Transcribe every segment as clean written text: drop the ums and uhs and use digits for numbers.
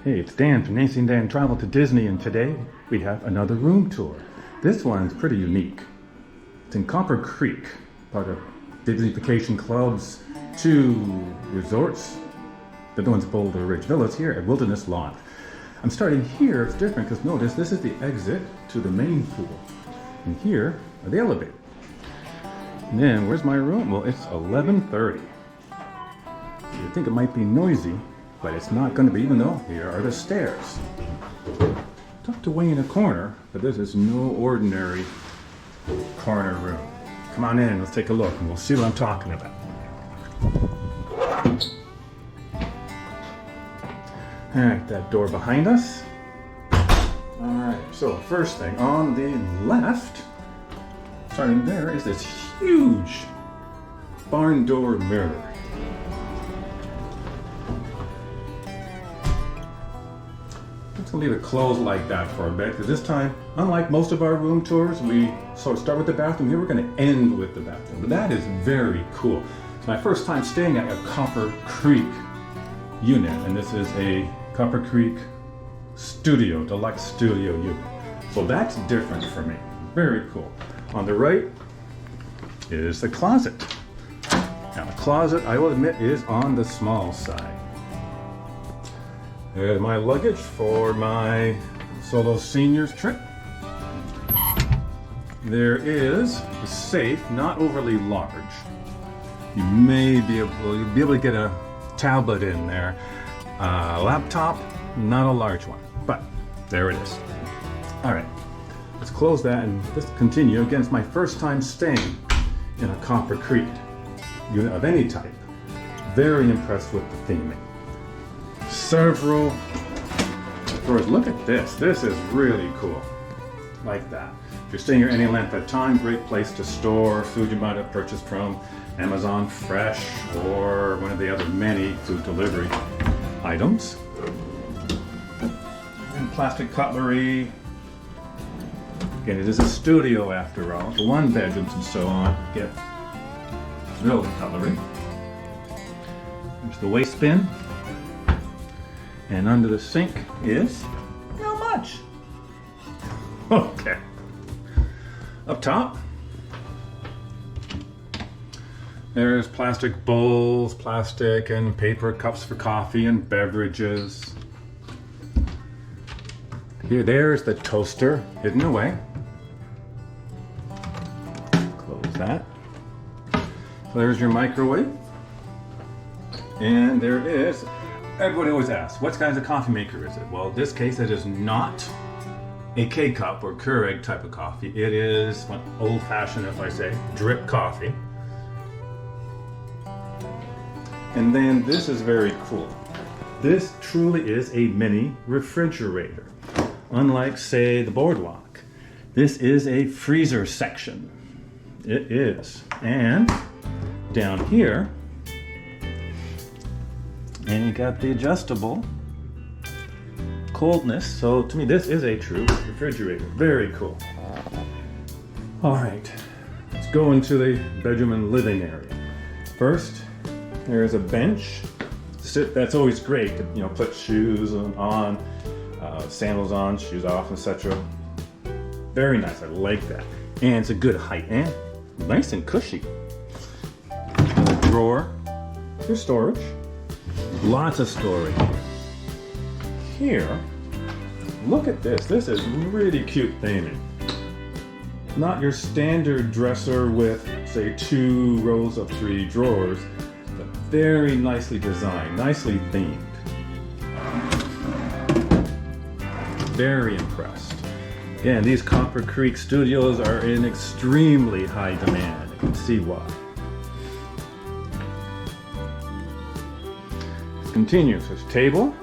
Hey, it's Dan from Nancy and Dan Travel to Disney, and today we have another room tour. This one's pretty unique. It's in Copper Creek, part of Disney Vacation Club's two resorts. The one's Boulder Ridge Villas here at Wilderness Lawn. I'm starting here. It's different because notice this is the exit to the main pool. And here are the elevator. And then where's my room? Well, it's 11:30. You think it might be noisy, but it's not going to be, even though here are the stairs. Tucked away in a corner, but this is no ordinary corner room. Come on in, let's take a look and we'll see what I'm talking about. Alright, that door behind us. Alright, so first thing on the left, starting there, is this huge barn door mirror. Let's leave it closed like that for a bit, because this time, unlike most of our room tours, we sort of start with the bathroom. Here we're going to end with the bathroom, but that is very cool. It's my first time staying at a Copper Creek unit, and this is a Copper Creek Studio, Deluxe Studio unit. So that's different for me. Very cool. On the right is the closet. Now the closet, I will admit, is on the small side. There's my luggage for my solo seniors trip. There is a safe, not overly large. You may be able to get a tablet in there. Laptop, not a large one, but there it is. All right, let's close that and let's continue. Again, it's my first time staying in a Copper Creek unit of any type. Very impressed with the theming. Several drawers. Look at this. This is really cool. Like that. If you're staying here any length of time, great place to store food you might have purchased from Amazon Fresh or one of the other many food delivery items. And plastic cutlery. Again, it is a studio after all. The one bedrooms and so on get real cutlery. There's the waste bin. And under the sink is not much. Okay. Up top, there's plastic bowls, plastic and paper cups for coffee and beverages. There's the toaster hidden away. Close that. So there's your microwave. And there is, everybody always asks, what kind of coffee maker is it? Well, in this case, it is not a K-cup or Keurig type of coffee. It is old-fashioned, if I say, drip coffee. And then this is very cool. This truly is a mini refrigerator. Unlike, say, the Boardwalk. This is a freezer section. It is. And down here, and you got the adjustable coldness. So to me, this is a true refrigerator. Very cool. All right, let's go into the bedroom and living area. First, there's a bench. That's always great to put shoes on, sandals on, shoes off, etc. Very nice. I like that, and it's a good height and nice and cushy. A drawer for storage. Lots of storage. Here, look at this. This is really cute theming. Not your standard dresser with, say, 2 rows of 3 drawers, but very nicely designed, nicely themed. Very impressed. Again, these Copper Creek studios are in extremely high demand. You can see why. Continues. There's a table,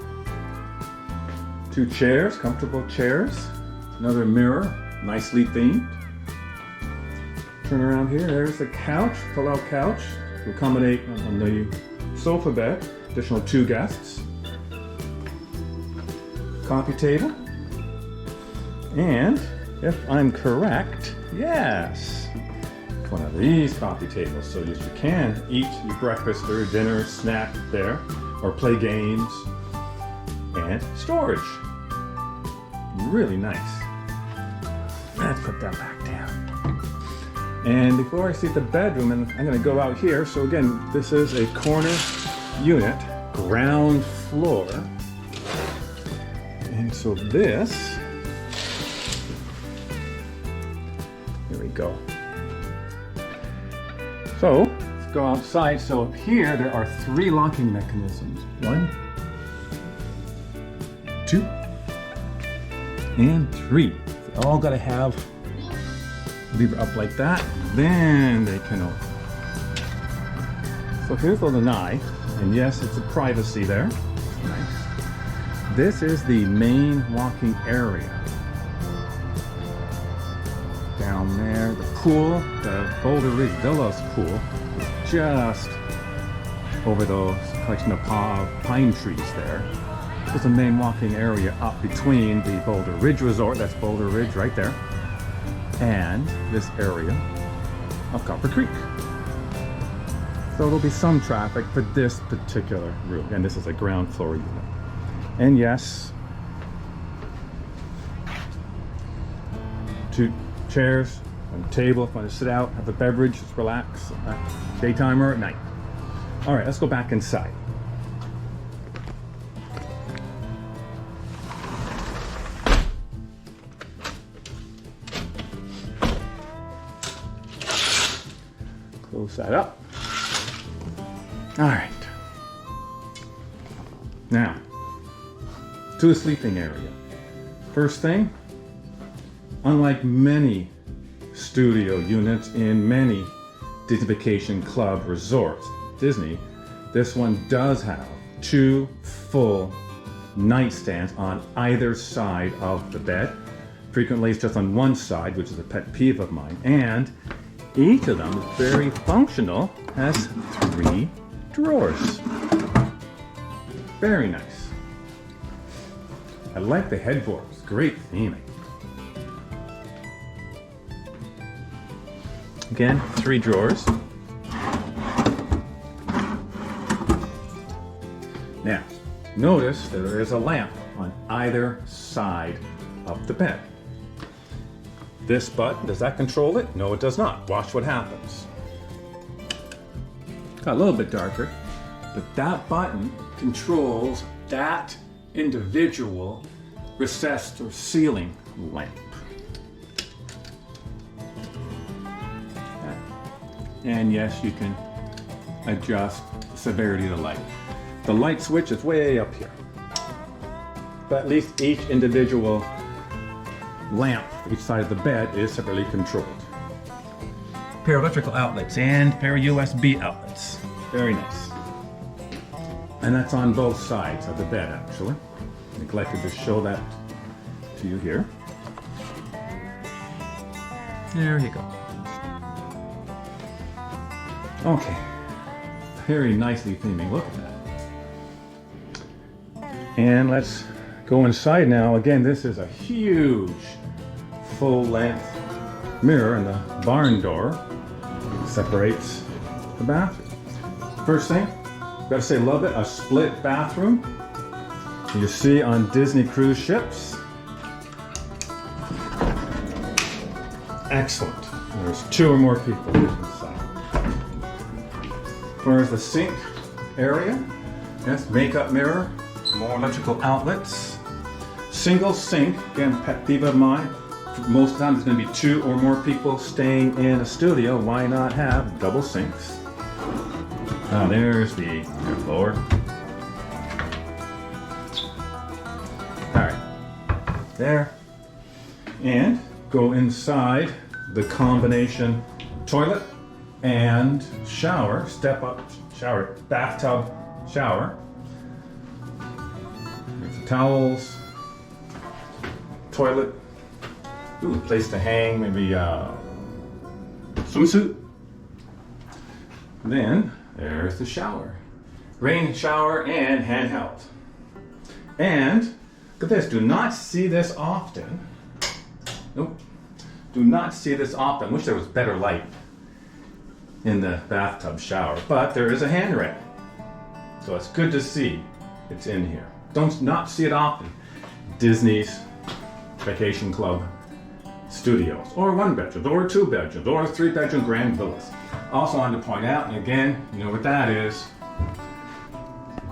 2 chairs, comfortable chairs, another mirror, nicely themed. Turn around here, there's the couch, pull-out couch to accommodate on the sofa bed, additional 2 guests. Coffee table, and if I'm correct, yes, one of these coffee tables, so you can eat your breakfast or dinner snack there, or play games. giant storage. Really nice. Let's put that back down. And before I see the bedroom, and I'm going to go out here. So again, this is a corner unit, ground floor. And so this, here we go. So let's go outside. So up here, there are 3 locking mechanisms. 1, 2, and 3. They all got to have lever up like that, then they can open. So here's the lanai, and yes, it's a privacy there. Nice. This is the main walking area. Down there, the pool, the Boulder Ridge Villas pool, is just over those collection of pine trees there. There's a main walking area up between the Boulder Ridge Resort, that's Boulder Ridge right there, and this area of Copper Creek. So there'll be some traffic for this particular room, and this is a ground floor unit. And yes, 2 chairs, 1 table if you want to sit out, have a beverage, just relax, daytime or at night. All right, let's go back inside. Close that up. All right. Now, to the sleeping area. First thing, unlike many studio units in many Disney Vacation Club resorts, Disney, this one does have 2 full nightstands on either side of the bed. Frequently it's just on one side, which is a pet peeve of mine, and each of them is very functional, has 3 drawers. Very nice. I like the headboards, great theming. Again, 3 drawers. Now, notice there is a lamp on either side of the bed. This button, does that control it? No, it does not. Watch what happens. Got a little bit darker, but that button controls that individual recessed or ceiling lamp. And yes, you can adjust the severity of the light. The light switch is way up here. But at least each individual lamp each side of the bed is separately controlled. Pair of electrical outlets and pair of USB outlets. Very nice. And that's on both sides of the bed, actually. Neglected to show that to you here. There you go. Okay. Very nicely theming. Look at that. And let's go inside now. Again, this is a huge full-length mirror, and the barn door separates the bathroom. First thing, gotta say love it, a split bathroom. You see on Disney cruise ships. Excellent. There's 2 or more people inside. Where's the sink area? Yes, makeup mirror, more electrical outlets. Single sink, again, pet peeve of mine. Most of the time there's going to be 2 or more people staying in a studio. Why not have double sinks? Now there's the floor. Alright, there. And go inside the combination toilet and shower, step up shower, bathtub shower. There's the towels, toilet. Ooh, place to hang, maybe swimsuit. Then there's the shower. Rain shower and handheld. And look at this, do not see this often. Nope. Do not see this often. Wish there was better light in the bathtub shower, but there is a handrail. So it's good to see it's in here. don't not see it often. Disney's Vacation Club Studios, or 1 bedrooms, or 2 bedrooms, or 3 bedroom grand villas. Also wanted to point out, and again, you know what that is.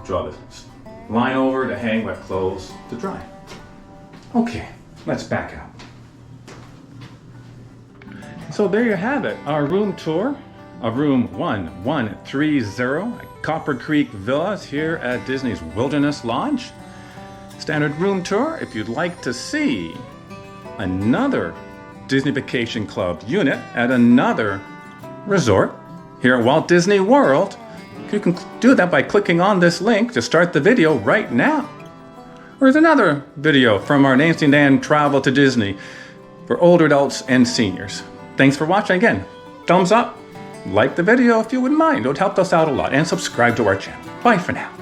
Draw this line over to hang wet clothes to dry. Okay, let's back up. So there you have it, our room tour of room 1130 at Copper Creek Villas here at Disney's Wilderness Lodge. Standard room tour. If you'd like to see another Disney Vacation Club unit at another resort here at Walt Disney World, you can do that by clicking on this link to start the video right now. Or there's another video from our Nancy and Dan Travel to Disney for older adults and seniors. Thanks for watching. Again, thumbs up, like the video if you wouldn't mind. It would help us out a lot. And subscribe to our channel. Bye for now.